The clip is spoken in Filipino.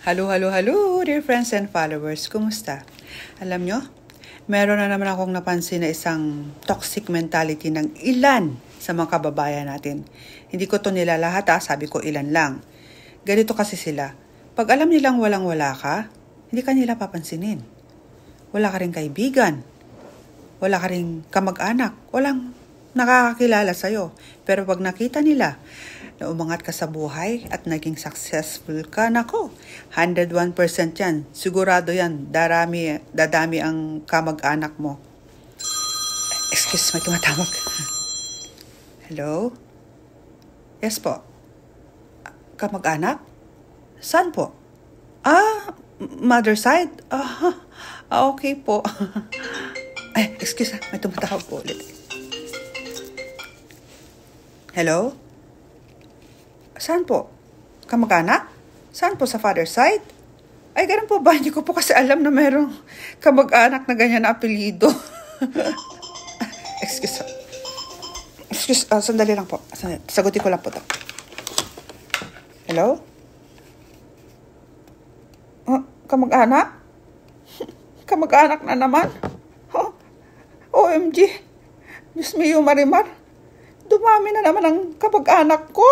Hello, dear friends and followers. Kumusta? Alam nyo, meron na naman akong napansin na isang toxic mentality ng ilan sa mga kababayan natin. Hindi ko to nila lahat, sabi ko ilan lang. Ganito kasi sila. Pag alam nilang walang-wala ka, hindi ka nila papansinin. Wala ka rin kaibigan. Wala ka rin kamag-anak. Walang nakakakilala sa'yo. Pero pag nakita nila na umangat ka sa buhay at naging successful ka, nako, 101% yan. Sigurado yan, dadami ang kamag-anak mo. Excuse, may tumatawag. Hello? Yes po. Kamag-anak? Saan po? Mother side? Okay po. Ay, excuse, may tumatawag po ulit. Hello? Saan po? Kamag-anak? Saan po, sa father side? Ay, ganun po ba? Hindi ko po kasi alam na mayroong kamag-anak na ganyan na apelido. Excuse, sandali lang po. Sagutin ko lang po to. Hello? Kamag-anak? Kamag-anak na naman? OMG! Diyos mio, Marimar! Dumami na naman ang kamag-anak ko!